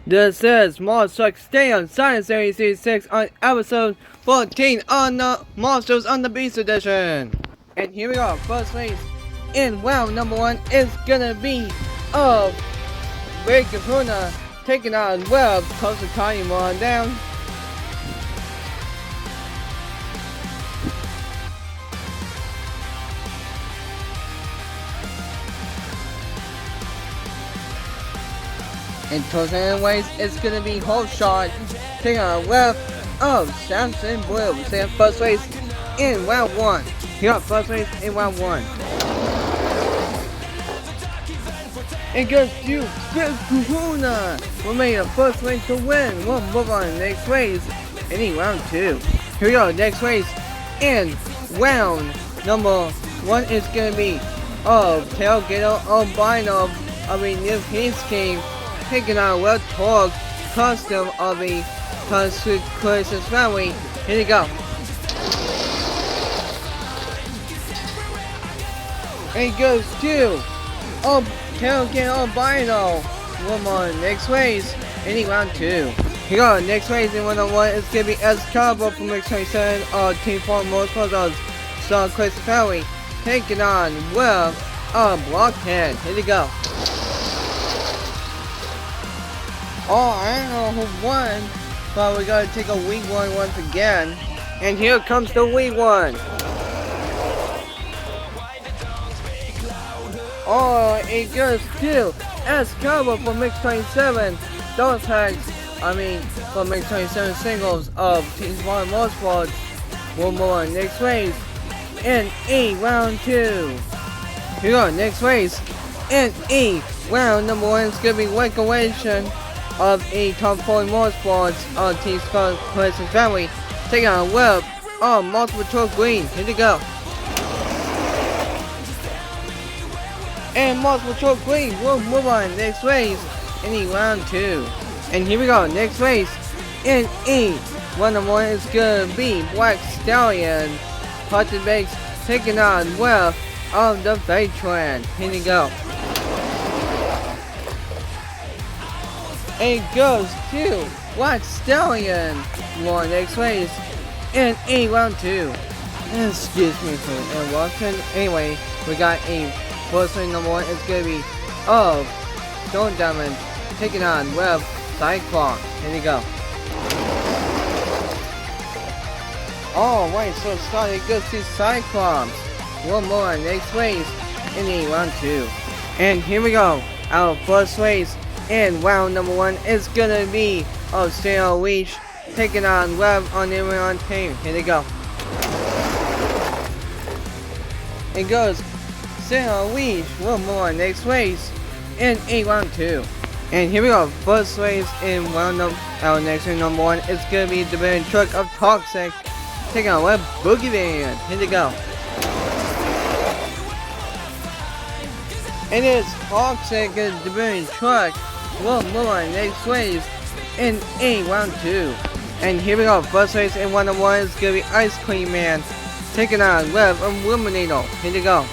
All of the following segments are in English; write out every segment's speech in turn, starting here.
This is Monster Stay on Science Series Series 6 on episode 14 on the Monsters on the Beast edition. And here we go, first race in round number 1 is gonna be of Ray Kahuna taking on Web. Close to Tiny on down. In total anyways, it's gonna be Hold Shot taking on left of Samson Blue. We say first race in round 1. Here on first race in round 1. It goes to Ray Kahuna. We made the first race to win. We'll move on to the next race in round 2. Here we go, next race in round number 1 is gonna be of Tailgater Albino of a New Peace King. Taking on World Talk custom of a Consequences family. Here we go. And it goes to Tailgate Albino. One more next race. In round 2. Here we go. Next race in 1-on-1 is gonna be Excalibur from Mix 27 of Team 4 Multiples of Star Quest family. Taking on Will of Blockhead. Here we go. Oh, I don't know who won, but we gotta take a weak one once again. And here comes the weak one. Oh, it goes to Excalibur from Mix 27. Those packs, from Mix 27 singles of Team 1 Motorsports. One more next race in round 2. Here we go, next race in round number 1 is gonna be Wakeawation of a top 4 Motorsports on Team Star Quest family. Taking on Web on Multiple Choice Green. Here we go. And Multiple Choice Green will move on next race in round 2. And here we go, next race in one of one is gonna be Black Stallion. Hudson Banks taking on Web of the Veteran. Here we go. And it goes to Black Stallion. More next race in round 2. Excuse me for interruption. Anyway, we got a first race number 1 is gonna be of Stone Diamond taking on Web Cyclops. Here we go. Alright, so it goes to Cyclops. One more next race in round 2. And here we go. Our first race in round number 1 is gonna be of Stay on Leash taking on Web on the on team. Here they go. It goes Stay on Leash. One more next race in round 2. And here we go. First race in round our next race number 1 is gonna be the Baron Truck of Toxic taking on Web Boogeyman. Here they go. It is Toxic and the Baron Truck. One more next race in round 2. And here we go, first race in 1-on-1 is gonna be Ice Cream Man taking on Web Illuminator. Here we go.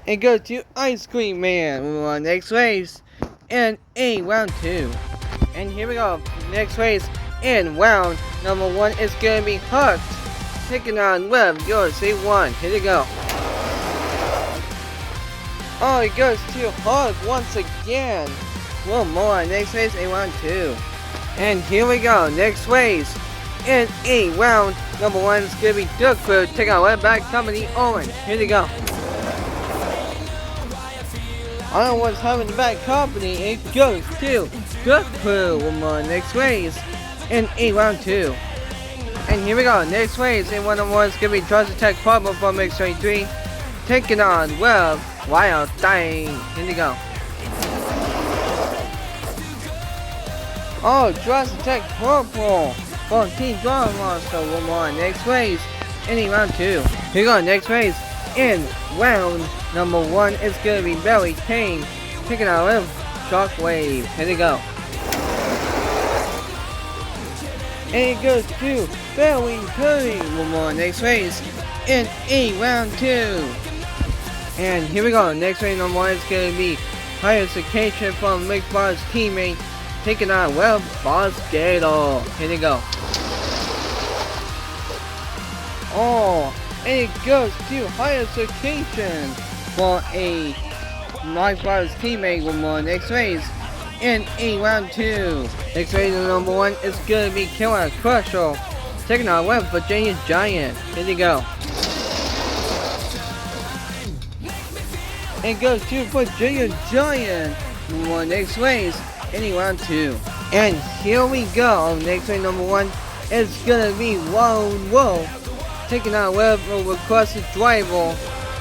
And go to Ice Cream Man. One more next race in round 2. And here we go, next race in round number 1 is gonna be Hucked taking on Web USA 1. Here we go. Oh, it goes to Hug once again. One more next race in round 2. And here we go, next race in round number 1 is gonna be Duck Crew taking on Web Back Company Owen. Here we go. I don't know what's happening to Back Company. It goes to Duck Crew. One more next race in round 2. And here we go, next race in 1-on-1 is gonna be Trust Attack Purple from Mix 23 taking on Web Wild Thing. Here we go. Oh, Trust Attack Purple for Team Drama Monster. One more next race in round 2. Here we go, next race in round number 1 is gonna be Barry Kane taking on Web Shockwave. Here we go. And it goes to Barry Kane. One more next race in round 2. And here we go, next race number 1 is gonna be higher cication from Mixed Bar's teammate, taking on well Boss Gator. Here they go. Oh, and it goes to higher cication for a Mixed Bar's teammate with more next race in a round 2. Next race number 1 is gonna be Killer Crusher, taking on well Virginia Giant. Here they go. It goes to Virginia Giant for next race in round 2. And here we go. Next race number 1 is gonna be Wild Wolf, taking on web across the driver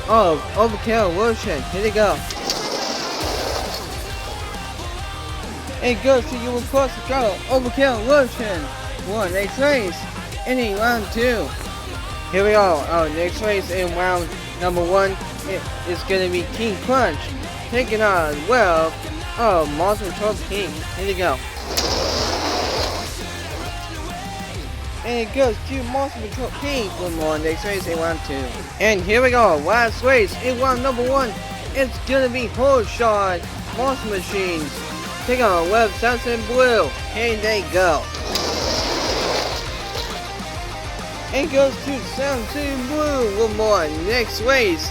of Overkill Wilson. Here they go. It goes to you across the driver Overkill Wilson for next race in round 2. Here we go. Our next race in round number 1 is gonna be King Crunch, taking on well Monster Truck King. Here we go. And it goes to Monster Truck King for more next race in round 2. And here we go, last race in round number 1. It's gonna be Horshot Monster Machines, taking on Web Samson Blue. Here they go. It goes to Samson Blue one more next race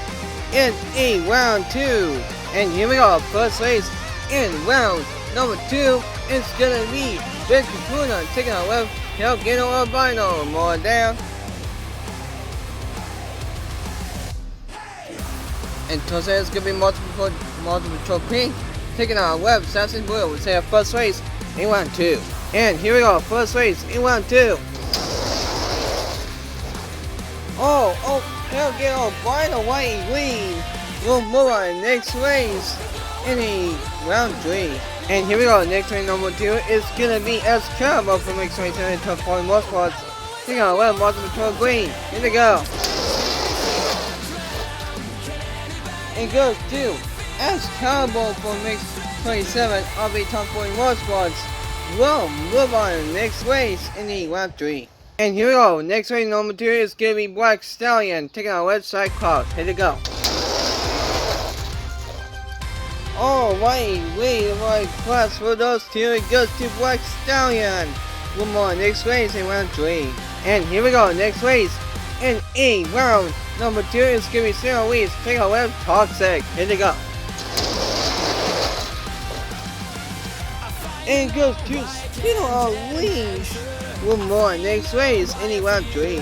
in round 2. And here we go, first race in round number 2. It's gonna be Big Kapuna taking on Web Gator Albino. More down. And Tuesday is gonna be multiple trophy, taking on Web Samson Blue. We'll say our first race in round 2. And here we go, first race in round 2. Oh, Gator Albino white lead. We'll move on next race in round 3. And here we go, next race number 2 is gonna be Excalibur from Mixed Race and Top 4 Motorsports, taking on Web Multiple Green. Here we go. It goes to Excalibur for Mixed 27 of the Top 4 Motorsports. We'll move on next race in round 3. And here we go, next race number 2 is gonna be Black Stallion, taking on Red Cyclops. Here we go. Oh, right class for those two. It goes to Black Stallion. One more next race in round 3. And here we go, next race in round number 2 is gonna be Sarah Weeds, taking on Web Toxic. Here we go. And it goes to Spinal Leash. One more next race in round 3.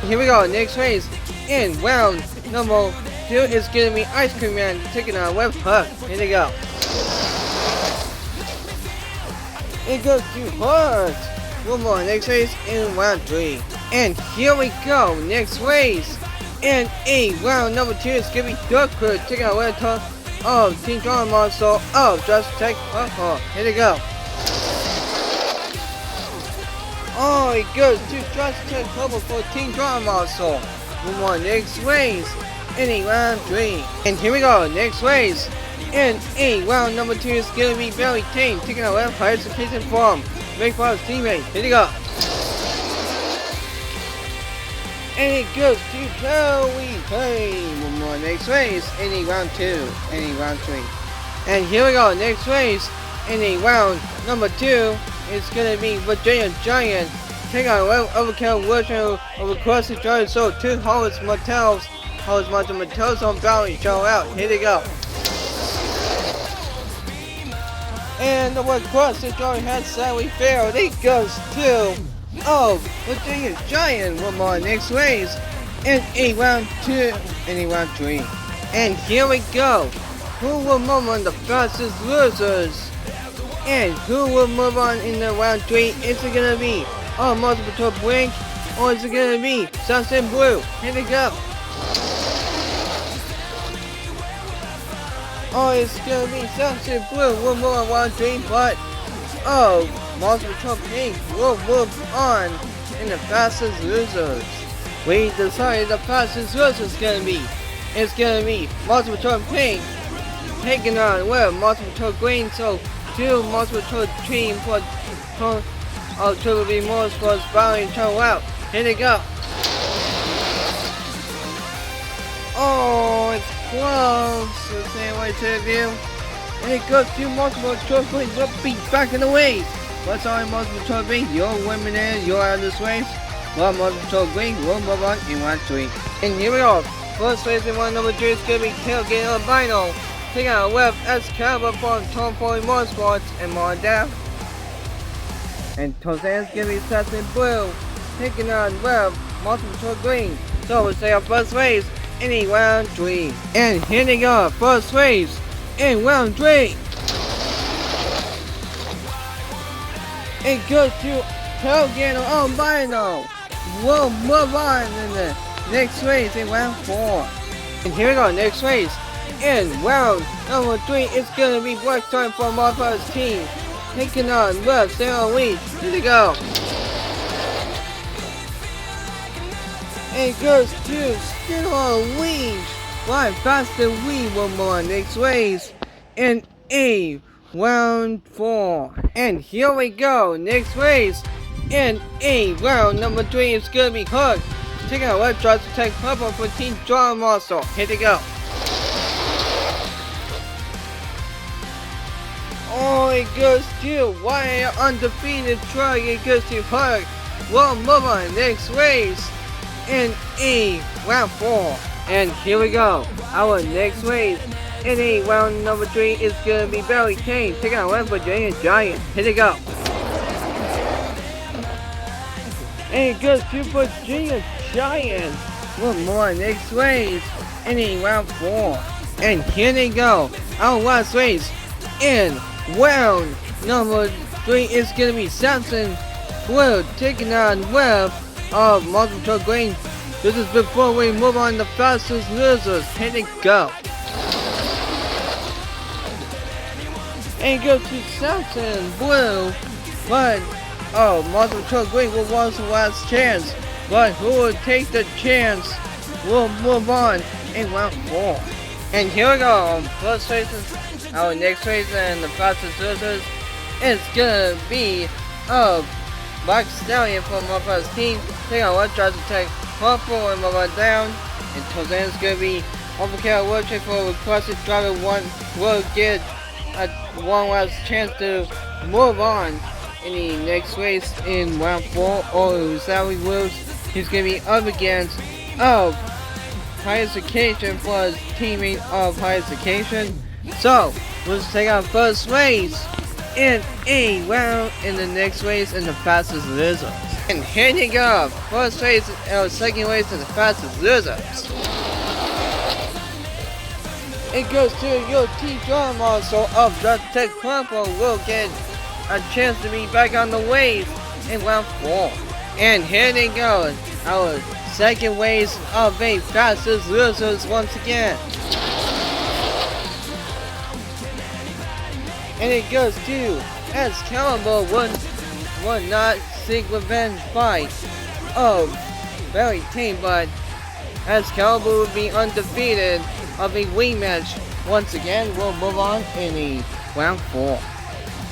Here we go, next race in round number 2 is gonna be Ice Cream Man, taking on Web Huck. Here we go. It goes to Heart. One more next race in round 3. And here we go, next race in round number 2 is gonna be Dark Crew, taking on Web Talk of Team Drama Monster of Just Tech Purple. Here we go. Oh, it goes to Just Tech Purple for Team Drama Monster. One more next race in round 3. And here we go, next race in round number 2 is gonna be Barry Tane, taking on Web Higher Education from Make Bob's teammate. Here we go. And it goes to Barry Tane. One more next race in round 2, in round 3. And here we go, next race in round number 2 is gonna be Virginia Giant, taking on Web Overkill Wilson of across the drive. So 2 Hollis Martels on Valley show out. Here they go. And the one across the drive had sadly failed. It goes to Virginia Giant. One more next race in round 2, in round 3. And here we go. Who will move on the fastest losers? And who will move on in the round 3? Is it gonna be Multiple Top Blink, or is it gonna be Sunset Blue? Here we go. Oh, it's gonna be Sunset Blue. We'll move on round 3, but Multiple Top Pink will move on in the fastest losers. We decided the fastest loser is gonna be. It's gonna be Multiple Top Pink taking on Multiple Top Green. So 2 Multiple Top Team for Triple B Motorsports Valley show out. Here they go. Oh, it's close. The same way to the view. And it goes to multiple trophy, will be back in the ways. What's on multiple trophy? You're women in, you're out of this race. Well, multiple trophy, we'll move on in 1-3. And here we go. First race in 1-3 is gonna be Tailgate Albino. Take out Web Excalibur from Tom Foley Motorsports and Mondale. And Tozan's gonna be Assassin Blue. Taking on Web Multiple Green. So we'll say our first race in round 3. And here they go, first race in round 3. It goes to Tailgate Albino. We'll move on in the next race in round 4. And here we go, next race. In round number 3, it's gonna be Black Time for Martha's team. Taking on Web Sarah Leach. Here we go. It goes to Stella Leach. Right faster we will move on next race in round 4. And here we go, next race in round number 3 is gonna be Hook. Taking out Web Drive to take purple for Team John Marshall. Here they go. Oh, it goes to Wire Undefeated Truck. It goes to Hook. We'll move on next race in round 4. And here we go. Our next race in round number 3 is gonna be Barry Kane taking on West Virginia Giant. Here they go. And it goes to Virginia Giant. One more next race in round 4. And here they go. Our last race in round number 3 is gonna be Samson Blue taking on Web of Multiple Green. This is before we move on to fastest losers. Here they go. And go to Samson Blue, but Multiple Green will want the last chance. But who will take the chance? We'll move on in round 4. And here we go. First races. Our next race and the fastest losers is gonna be Black Stallion from Martha's team. Taking on Web Drive to take purple and move on down. And Tozan's gonna be Overkill World Check for requested driver 1 will get one last chance to move on in the next race in round 4. Or Sally Wills, he's gonna be up against Highest Occasion for his teammate of Highest Occasion. So let's take our first race in round in the next race in the fastest losers. And here you go, first race or second race in the fastest losers. It goes to your T drama, so of the Tech Purple will get a chance to be back on the waves in round 4. And here they go, our second race of a fastest losers once again. And it goes to Excalibur will not seek revenge fight of Barry Kane, but Excalibur will be undefeated of a rematch once again. We'll move on in the round 4.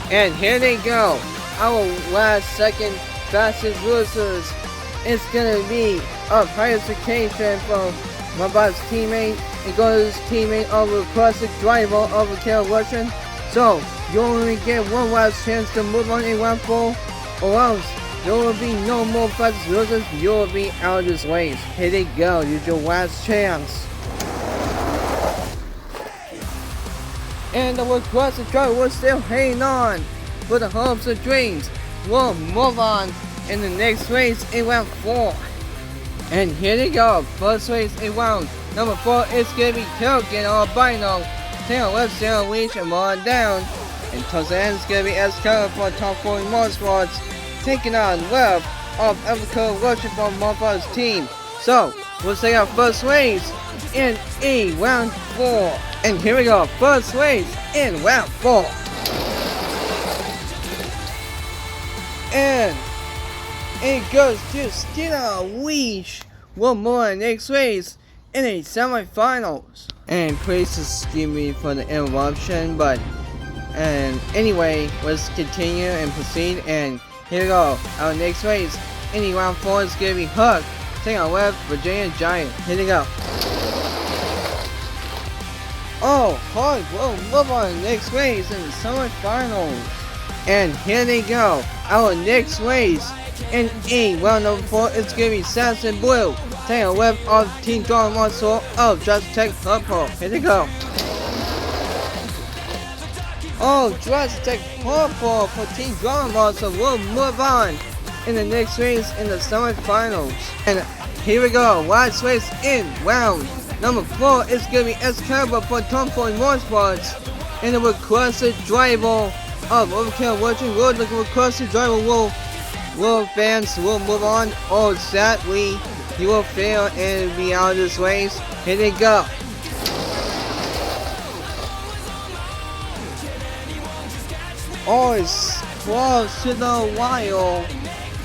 And here they go. Our last second fastest losers is gonna be of highest occasion from my boss teammate. It goes teammate of a classic driver of a Cal Russian. So you only get one last chance to move on in round 4, or else there will be no more fastest losers. You will be out of this race. Here they go. Use your last chance. And the requested driver was still hanging on for the hopes and dreams. We'll move on in the next race in round 4. And here they go. First race in round number 4 is gonna be Tailgate Albino. Tail left, Sarah Leach, and on down. And Tozan's gonna be Excalibur for Top 40 Motorsports, taking on Web of Everco Russian from Martha's team. So we'll take our first race in round 4. And here we go, first race in round 4. And it goes to Stella Leach. One more next race in a semifinals. And please excuse me for the interruption, but anyway, let's continue and proceed. And here we go, our next race in round 4 is gonna be Hook taking on West Virginia Giant. Here we go. Oh, Hart will move on next race in the semifinals. And here they go. Our next race in E, round number 4, is going to be Samson Blue, taking a whip of Team Dragon Muscle of Just Tech Purple. Here they go. Oh, Just Tech Purple for Team Dragon Muscle will move on in the next race in the semifinals. And here we go. Last race in round number 4 is going to be Excalibur for Tomboy Motorsports. And the requested driver of Overkill Watching Road looking requested driver will fans will move on. Oh, sadly, you will fail and be out of this race. Here they go. Oh, it's close to the wire.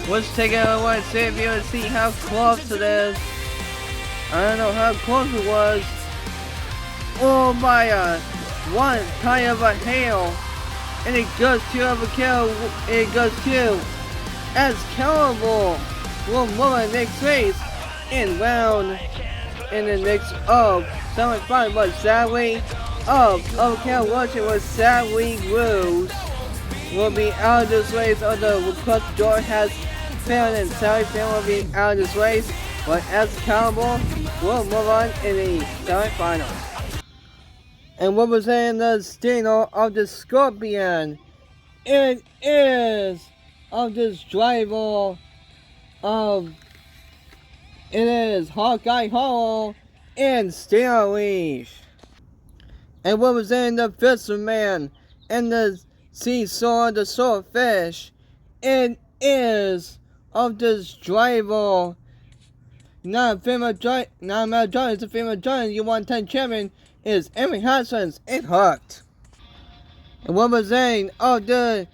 Let's take it away and see if you can see how close it is. I don't know how close it was. Oh my god. One kind of a hail. And it goes to Overkill. It goes to Excalibur. We'll move on next race in round in the next semifinal, but sadly Overkill Watching was sadly lose. Will be out of this race, although request door has failed and sadly failed will be out of this race, but Excalibur will move on in the semifinals. And what was in the steno of the Scorpion? It is of this driver of it is Hawkeye Hall and Steelleaf. And what was in the Fisherman and the Seesaw, the Swordfish? It is of this driver, not a female giant, not a male giant, it's a female giant. You want 10 champion is Emily Haskins and Hooked. And what was in of the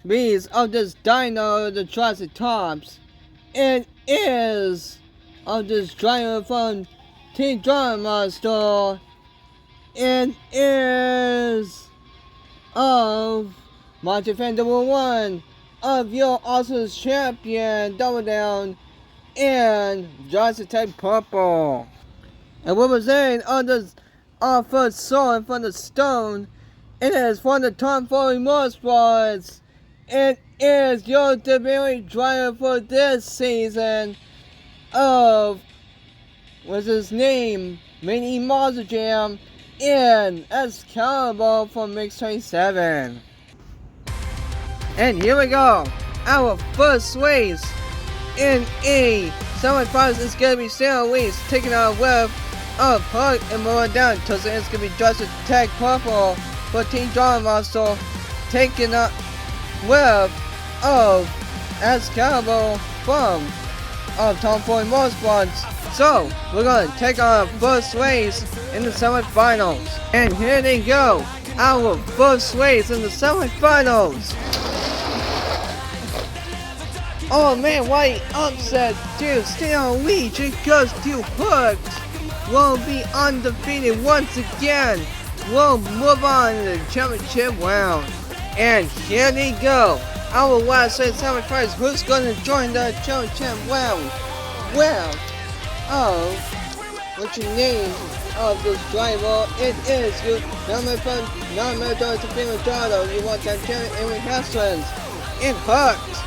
bees of this dino, the Triceratops? It is of this driver from Team Dragon Monster. It is of my Defendable One, of your awesome champion, Double Down, and Just Tech Purple. And what was in of the first sword from the stone? It is from the Tomboy Motorsports. It is your debut driver for this season of, what's his name? Mini Monster Jam and Excalibur from Mix 27. And here we go. Our first race in E semifinals is going to be Sarah Weiss taking on a whip of Hug and moving down to the end. It's going to be Just Tech Purple for Team Dragon Monster taking a whip of Excalibur from Tomboy Motorsports. So, we're going to take our first race in the semifinals. And here they go. Our first race in the semifinals. Oh man, why upset to Steelleaf? It goes to Hooked. Will be undefeated once again. We'll move on to the championship round. And here they go. Our last race semifinals. Who's going to join the championship round? Well, what's your name of this driver? It is you, non-military Supreme Majority. You want that champion Amy Haskins in Hooked.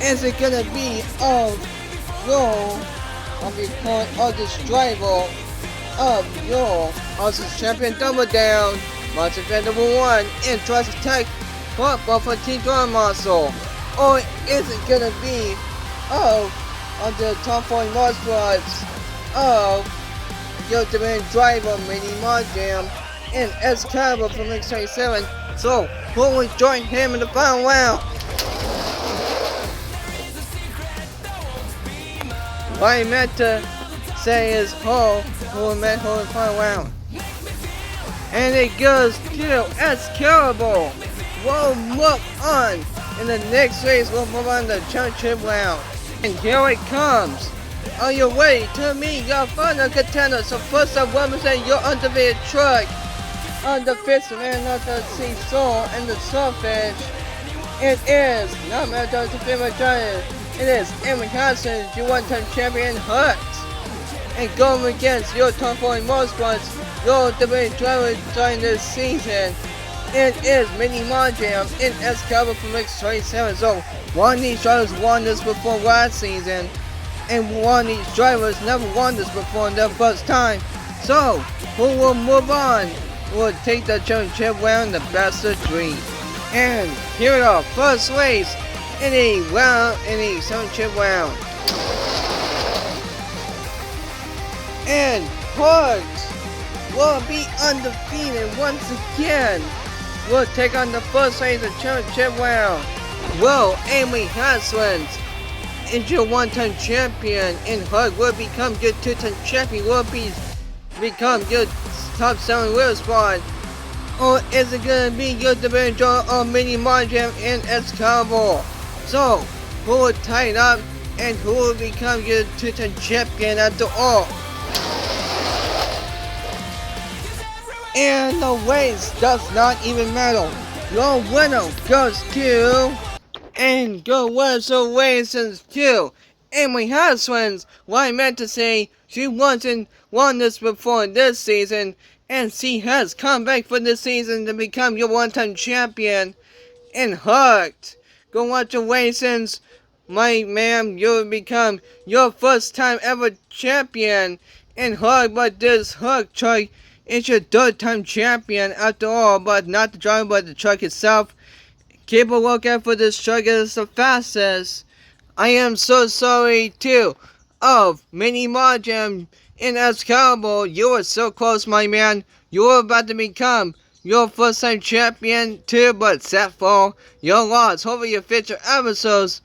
Is it gonna be of this driver of your awesome champion Double Down, Most Defendable One, and Just Tech Purple for Team Dragon Monster? Or is it gonna be of the Tomboy Motorsports of your demand driver Mini Mod Jam and Excalibur from Mix 27? So who will join him in the final round? What I meant to say is who meant who in the final round. And it goes to Excalibur. We'll move on. In the next race, we'll move on to the championship round. And here it comes. On your way to meet your final contender. So first up, represent your undefeated truck. Undefeated man of the Seesaw and the Swordfish. It is not Marathon to Female Giant. It is Emily Haskins, you one-time champion Hooked. and going against your top 4 motorsports, your debate driver during this season. It is Mini Monjam in Excalibur from X27. So one of these drivers won this before last season, and one of these drivers never won this before in their first time. So who will move on? Who will take the championship round, the best of 3? And here is our first race in the championship round. And Parks will be undefeated once again. Will take on the first race of the championship round. Will Amy Haslands is your one-time champion, and Hug will become your two-time champion. Will become your top-selling wheel spot, or is it gonna be your debate draw on Mini Monjam and Excalibur? So who will tie it up, and who will become your two-time champion after all? And the race does not even matter. Your winner goes to, and go winners of races to Amy Haslands. What I meant to say, she wasn't won this before this season, and she has come back for this season to become your one-time champion. And Hugged, go watch your races. My ma'am, you will become your first time ever champion. And Hug, but this Hug truck is your third time champion after all, but not the driver, but the truck itself. Keep a lookout for this truck, it is the fastest. I am so sorry too of Mini Monjam in Excalibur. You were so close, my man. You were about to become your first time champion too, but set for your loss. Hopefully your future episodes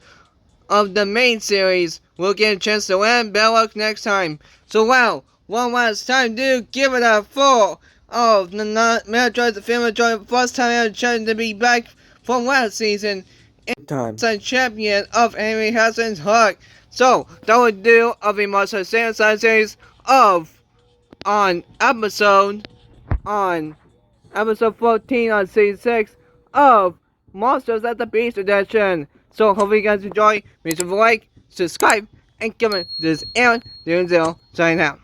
of the main series will get a chance to win. Better luck next time. So wow, one last time, dude, give it a 4 of the Metroid, the film Metroid, first time ever trying to be back from last season. And champion of Amy Haslands Hug. So that would do of a Monster Sand series of on episode 14 on season 6 of Monsters at the Beach edition. So hopefully you guys enjoy. Make sure to like, subscribe, and comment this and 0 sign out.